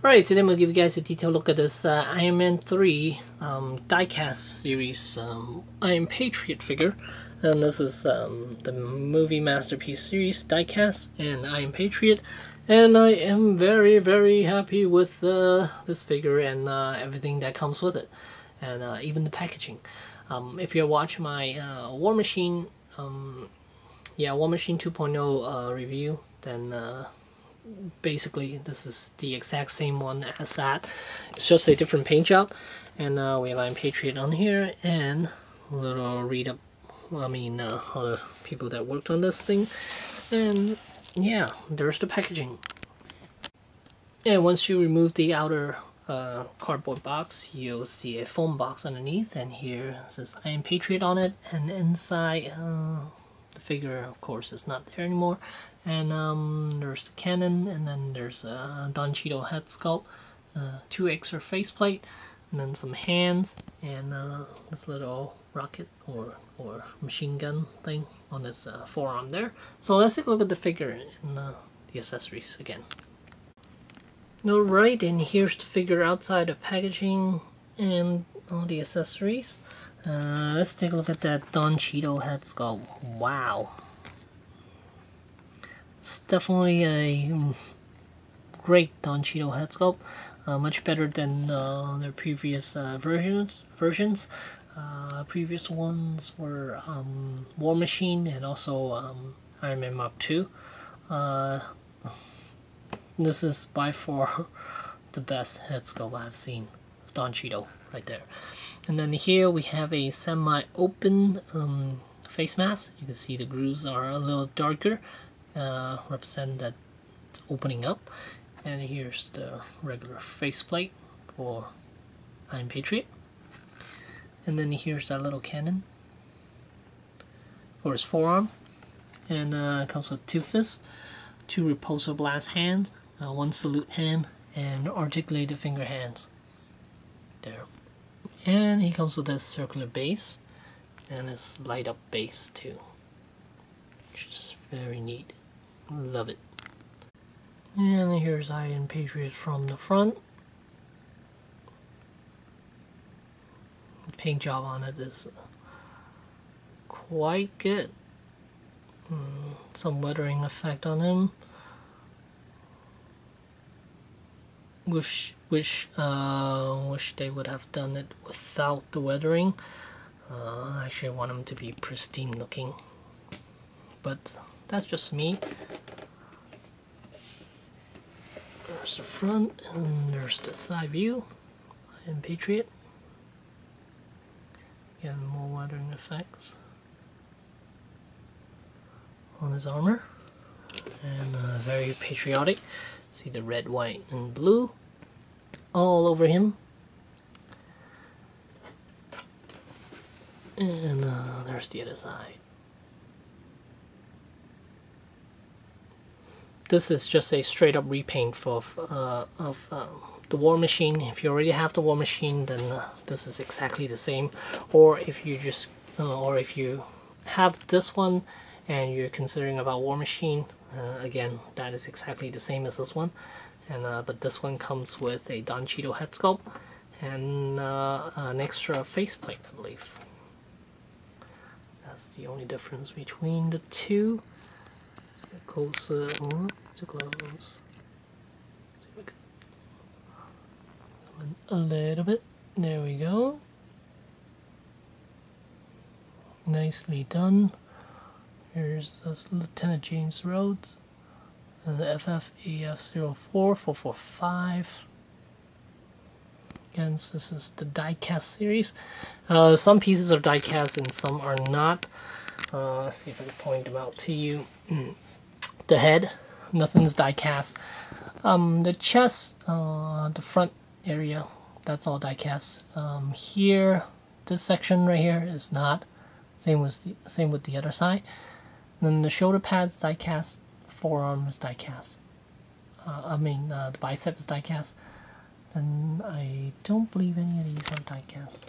Alright, today I'm going to give you guys a detailed look at this Iron Man 3 diecast series Iron Patriot figure. And this is the movie masterpiece series diecast and Iron Patriot. And I am very, very happy with this figure and everything that comes with it. And even the packaging. If you watch my War Machine, War Machine 2.0 review, then basically this is the exact same one as that. It's just a different paint job, and we have Iron Patriot on here and a little read up. Other people that worked on this thing, and yeah, there's the packaging. And once you remove the outer cardboard box, you'll see a foam box underneath, and here it says Iron Patriot on it, and inside the figure, of course, is not there anymore. And there's the cannon, and then there's a Don Cheadle head sculpt, 2 extra faceplate, and then some hands, and this little rocket or machine gun thing on this forearm there. So let's take a look at the figure and the accessories again. Alright, and here's the figure outside the packaging and all the accessories. Let's take a look at that Don Cheadle head sculpt. Wow. It's definitely a great Don Cheadle head sculpt. Much better than their previous versions. Previous ones were War Machine and also Iron Man Mark II. This is by far the best head sculpt I've seen of Don Cheadle right there. And then here we have a semi-open face mask. You can see the grooves are a little darker, represent that it's opening up. And here's the regular faceplate for Iron Patriot. And then here's that little cannon for his forearm. And it comes with 2 fists, 2 repulsor blast hands, 1 salute hand, and articulated finger hands. There. And he comes with this circular base and this light up base too, which is very neat. Love it. And here's Iron Patriot from the front. The paint job on it is quite good. Some weathering effect on him. Wish they would have done it without the weathering. I actually want him to be pristine looking, but that's just me. There's the front, and there's the side view. And Patriot. Again, more weathering effects on his armor, and very patriotic. See the red, white, and blue all over him. And there's the other side. This is just a straight up repaint of the War Machine. If you already have the War Machine, then this is exactly the same. Or if you just, or if you have this one and you're considering about War Machine, again, that is exactly the same as this one. And but this one comes with a Don Cheadle head sculpt and an extra faceplate, I believe. That's the only difference between the two. Let's get closer to close. See if we can zoom in a little bit. There we go. Nicely done. Here's this Lieutenant James Rhodes. The FFAF-04-445. Again, this is the diecast series. Some pieces are diecast and some are not. Let's see if I can point them out to you. The head, nothing's diecast. The chest, the front area, that's all diecast. Here, this section right here is not. Same with the other side. And then the shoulder pads diecast. Forearm is diecast. The bicep is diecast. And I don't believe any of these are diecast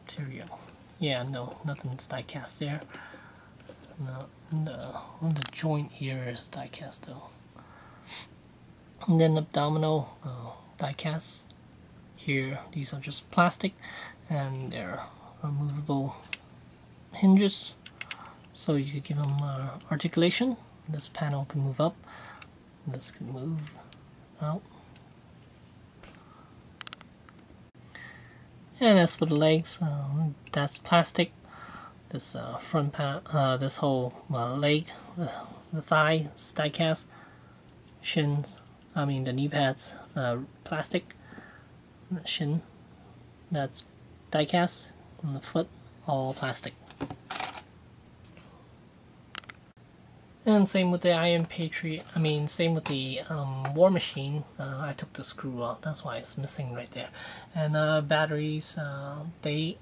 material. Yeah, no, nothing's diecast there. On the joint here is diecast though. And then abdominal die casts. Here, these are just plastic, and they're removable hinges, so you could give them articulation. This panel can move up, this can move out. And as for the legs, that's plastic. This front panel, this whole leg, the thigh is die cast. Shins, the knee pads, plastic. The shin, that's die cast. And the foot, all plastic. And same with the Iron Patriot. Same with the War Machine. I took the screw out. That's why it's missing right there. And batteries, they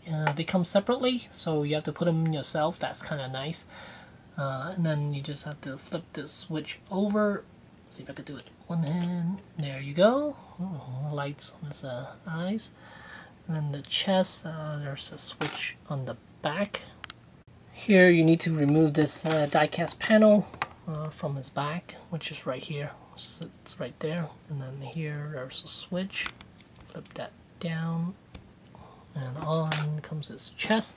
come separately, so you have to put them yourself. That's kind of nice. And then you just have to flip this switch over. Let's see if I could do it. One hand. There you go. Oh, lights on his eyes. And then the chest. There's a switch on the back. Here you need to remove this die-cast panel from his back, which is right here. So it's right there. And then here there's a switch. Flip that down, and on comes his chest.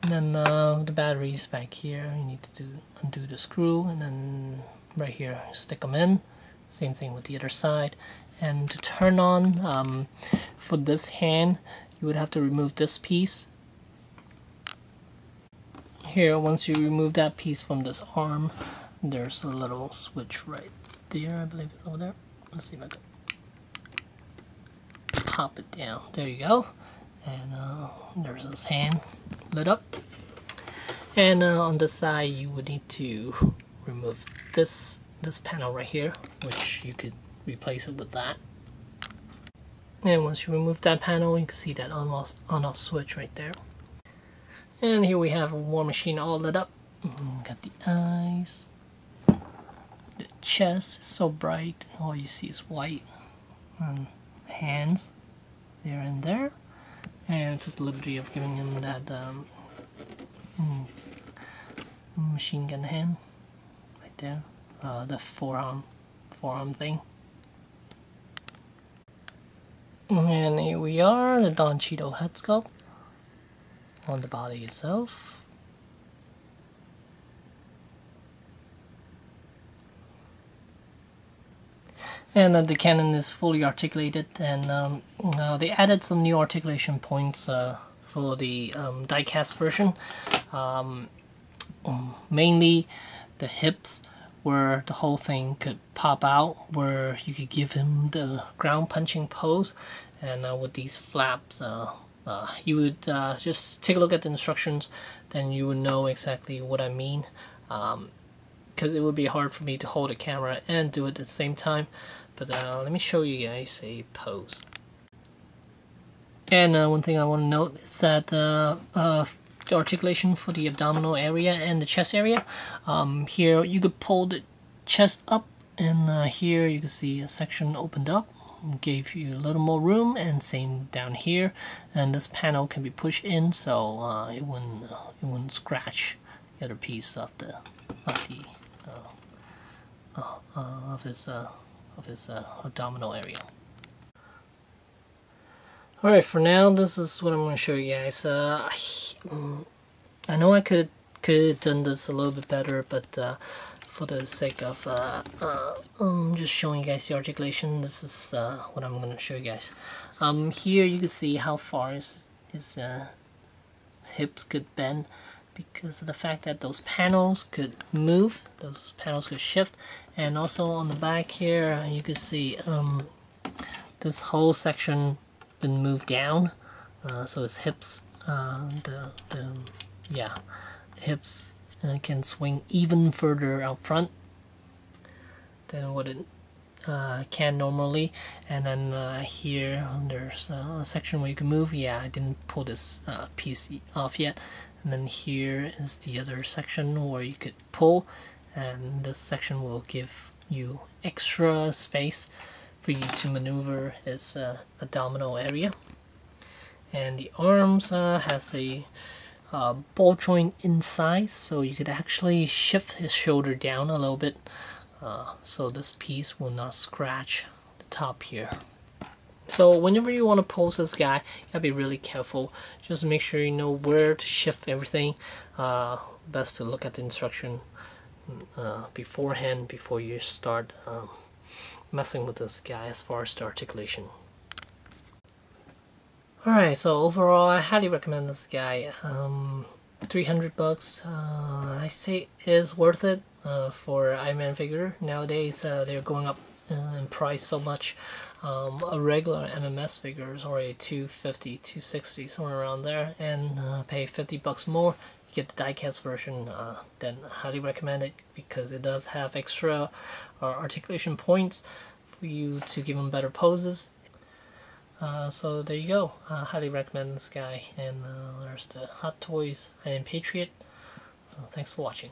And then the batteries back here. You need to undo the screw, and then right here stick them in. Same thing with the other side. And to turn on, for this hand, you would have to remove this piece. Here, once you remove that piece from this arm, there's a little switch right there, I believe it's over there. Let's see if I can pop it down. There you go. And there's his hand lit up. And on the side, you would need to remove this panel right here, which you could replace it with that. And once you remove that panel, you can see that on-off switch right there. And here we have a War Machine all lit up. Got the eyes, the chest is so bright, all you see is white. And the hands, there and there. And I took the liberty of giving him that machine gun hand right there. The forearm thing. And here we are, the Don Cheeto head sculpt on the body itself. And the cannon is fully articulated, and they added some new articulation points for the die-cast version. Mainly the hips, where the whole thing could pop out, where you could give him the ground punching pose. And with these flaps, you would just take a look at the instructions, then you would know exactly what I mean, because it would be hard for me to hold a camera and do it at the same time. But let me show you guys a pose. And one thing I want to note is that the articulation for the abdominal area and the chest area, here you could pull the chest up, and here you can see a section opened up, gave you a little more room, and same down here. And this panel can be pushed in, so it wouldn't scratch the other piece of his abdominal area. Alright, for now, this is what I'm going to show you guys. I know I could have done this a little bit better, but for the sake of just showing you guys the articulation, this is what I'm going to show you guys. Here you can see how far his hips could bend, because of the fact that those panels could move, those panels could shift. And also on the back here, you can see this whole section been moved down, so his hips, the hips can swing even further out front than what it can normally. And then here there's a section where you can move. Yeah, I didn't pull this piece off yet. And then here is the other section where you could pull, and this section will give you extra space for you to maneuver his abdominal area. And the arms has a ball joint inside, so you could actually shift his shoulder down a little bit, so this piece will not scratch the top here. So whenever you want to pose this guy, you gotta be really careful. Just make sure you know where to shift everything. Best to look at the instruction beforehand before you start messing with this guy as far as the articulation. Alright, so overall I highly recommend this guy. 300 bucks, I say is worth it for Iron Man figure. Nowadays they're going up in price so much. A regular MMS figure is already $250, $260, somewhere around there, and pay 50 bucks more, you get the diecast version. Then I highly recommend it because it does have extra articulation points for you to give them better poses. So there you go. I highly recommend this guy. And there's the Hot Toys and Patriot. Thanks for watching.